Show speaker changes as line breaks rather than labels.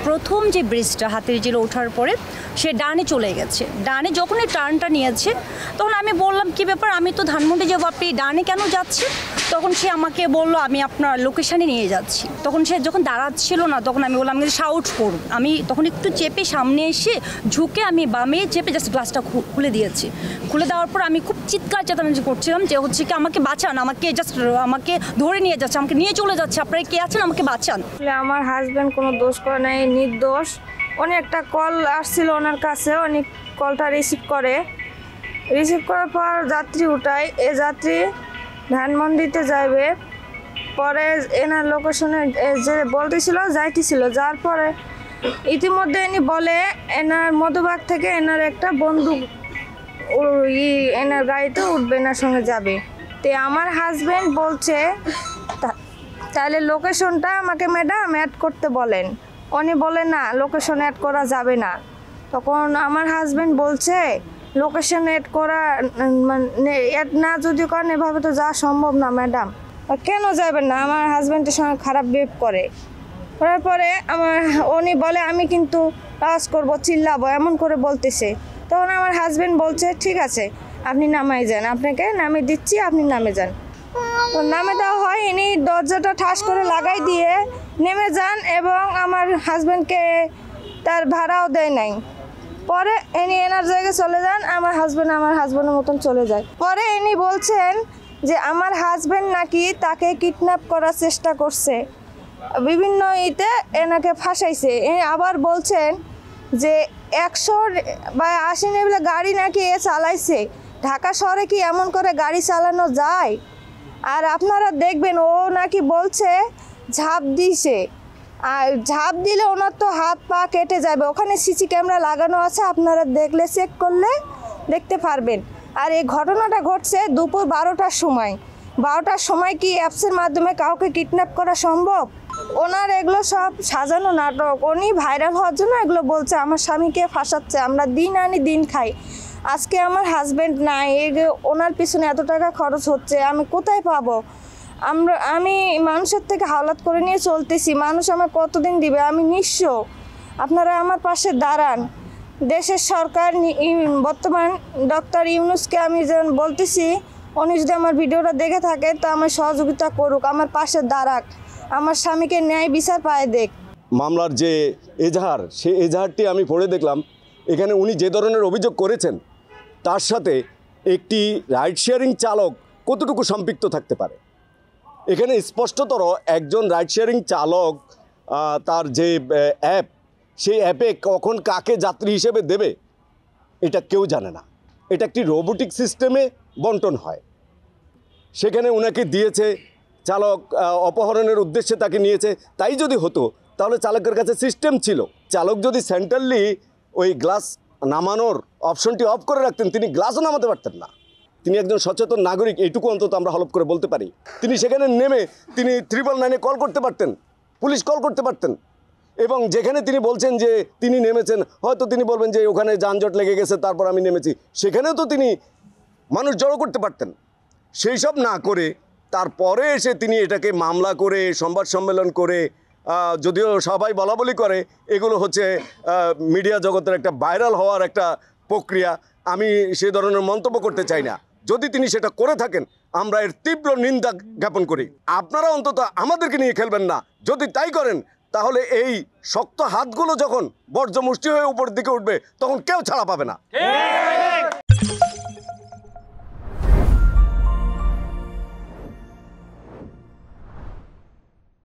প্রথম যে ব্রিজটা হাতের জিলে ওঠার পরে সে ডানে চলে গেছে। ডানে যখনই টার্নটা নিয়েছে তখন আমি বললাম কি ব্যাপার, আমি তো ধানমন্ডি যাবো, আপনি ডানে কেন যাচ্ছে? তখন সে আমাকে বলল আমি আপনার লোকেশানে নিয়ে যাচ্ছি। তখন সে যখন দাঁড়াচ্ছিল না তখন আমি বললাম আমি শাউট করুন। আমি তখন একটু চেপে সামনে এসে ঝুঁকে আমি বামে চেপে জাস্ট গ্লাসটা খুলে দিয়েছি। খুলে দেওয়ার পর আমি খুব চিৎকার চেঁচামেচি করছিলাম যে হচ্ছে কি আমাকে বাঁচান, আমাকে ধরে নিয়ে যাচ্ছে, আমাকে নিয়ে চলে যাচ্ছে, আপনারা কে আছেন আমাকে বাঁচান।
আমার হাজব্যান্ড কোনো দোষ করে নাই, নির্দোষ। উনি একটা কল আসছিল ওনার কাছে, উনি কলটা রিসিভ করার পর যাত্রী উঠায়। এ যাত্রী ধানমন্ডিতে যাইবে, পরে এনার লোকেশনে যে বলতেছিল যাইতেছিল, যার পরে ইতিমধ্যে ইনি বলে এনার মধুবাগ থেকে এনার একটা বন্ধু এনার গাড়িতে উঠবে, এনার সঙ্গে যাবে। তো আমার হাজব্যান্ড বলছে তাহলে লোকেশনটা আমাকে ম্যাডাম অ্যাড করতে বলেন। উনি বলে না, লোকেশন অ্যাড করা যাবে না। তখন আমার হাজব্যান্ড বলছে লোকেশন অ্যাড করা মানে অ্যাড না যদি করেন এভাবে তো যাওয়া সম্ভব না ম্যাডাম। কেন যাবেন না? আমার হাজব্যান্ডের সঙ্গে খারাপ বিহেভ করার পরে উনি বলে আমি কিন্তু টাচ করবো, চিল্লাবো, এমন করে বলতেছে। তখন আমার হাজব্যান্ড বলছে ঠিক আছে আপনি নামাই যান, আপনাকে নামিয়ে দিচ্ছি, আপনি নামে যান। তো নামে দেওয়া হয়, ইনি দরজাটা ঠাস করে লাগাই দিয়ে নেমে যান এবং আমার হাজব্যান্ডকে তার ভাড়াও দেয় নাই। পরে ইনি এনার জায়গায় চলে যান, আমার হাজব্যান্ডের মতন চলে যায়। পরে ইনি বলছেন যে আমার হাজব্যান্ড নাকি তাকে কিডন্যাপ করার চেষ্টা করছে, বিভিন্ন এনাকে ফাঁসাইছে। আবার বলছেন যে 100 বা 80 নেবলে গাড়ি নাকি চালাইছে। ঢাকা শহরে কি এমন করে গাড়ি চালানো যায়? আর আপনারা দেখবেন ও নাকি বলছে ঝাঁপ দিছে, আর ঝাঁপ দিলে ওনার তো হাত পা কেটে যাবে। ওখানে সিসি ক্যামেরা লাগানো আছে, আপনারা দেখলে চেক করলে দেখতে পারবেন। আর এই ঘটনাটা ঘটছে দুপুর 12টার সময়। 12টার সময় কি অ্যাপসের মাধ্যমে কাউকে কিডন্যাপ করা সম্ভব? ওনার এগুলো সব সাজানো নাটক। উনি ভাইরাল হওয়ার জন্য এগুলো বলছে, আমার স্বামীকে ফাঁসাচ্ছে, আমরা দিন আনি দিন খাই। আজকে আমার হাজব্যান্ড নাই, ওনার পিছনে এত টাকা খরচ হচ্ছে, আমি কোথায় পাবো? আমি মানুষের থেকে হাওলাত করে নিয়ে চলতেছি, মানুষ আমার কতদিন দিবে? আমি নিঃস্ব। আপনারা আমার পাশে দাঁড়ান। দেশের সরকার বর্তমান ডক্টর ইউনূসকে আমি যেন বলতেছি, উনি যদি আমার ভিডিওটা দেখে থাকে তো আমার সহযোগিতা করুক, আমার পাশে দাঁড়াক, আমার স্বামীকে ন্যায় বিচার পায় দেখ।
মামলার যে এজাহার, সেই এজাহারটি আমি পড়ে দেখলাম। এখানে উনি যে ধরনের অভিযোগ করেছেন তার সাথে একটি রাইড শেয়ারিং চালক কতটুকু সম্পৃক্ত থাকতে পারে। এখানে স্পষ্টতর একজন রাইড শেয়ারিং চালক তার যে অ্যাপ, সেই অ্যাপে কখন কাকে যাত্রী হিসেবে দেবে এটা কেউ জানে না। এটা একটি রোবোটিক সিস্টেমে বন্টন হয়। সেখানে ওনাকে দিয়েছে, চালক অপহরণের উদ্দেশ্যে তাকে নিয়েছে। তাই যদি হতো তাহলে চালকের কাছে সিস্টেম ছিল। চালক যদি সেন্ট্রালি ওই গ্লাস নামানোর অপশনটি অফ করে রাখতেন, তিনি গ্লাসও নামাতে পারতেন না। তিনি একজন সচেতন নাগরিক, এইটুকু অন্তত আমরা হলফ করে বলতে পারি। তিনি সেখানে নেমে তিনি 999-এ কল করতে পারতেন, পুলিশ কল করতে পারতেন। এবং যেখানে তিনি বলছেন যে তিনি নেমেছেন, হয়তো তিনি বলবেন যে ওখানে যানজট লেগে গেছে তারপর আমি নেমেছি, সেখানেও তো তিনি মানুষ জড়ো করতে পারতেন। সেই সব না করে তারপরে এসে তিনি এটাকে মামলা করে সংবাদ সম্মেলন করে, যদিও সবাই বলাবলি করে এগুলো হচ্ছে মিডিয়া জগতের একটা ভাইরাল হওয়ার একটা প্রক্রিয়া, আমি সে ধরনের মন্তব্য করতে চাই না। যদি তিনি সেটা করে থাকেন আমরা এর তীব্র নিন্দা জ্ঞাপন করি। আপনারা অন্তত আমাদেরকে নিয়ে খেলবেন না। যদি তাই করেন তাহলে এই শক্ত হাতগুলো যখন বর্জ্য মুষ্টি হয়ে উপরের দিকে উঠবে তখন কেউ ছাড়া পাবে না।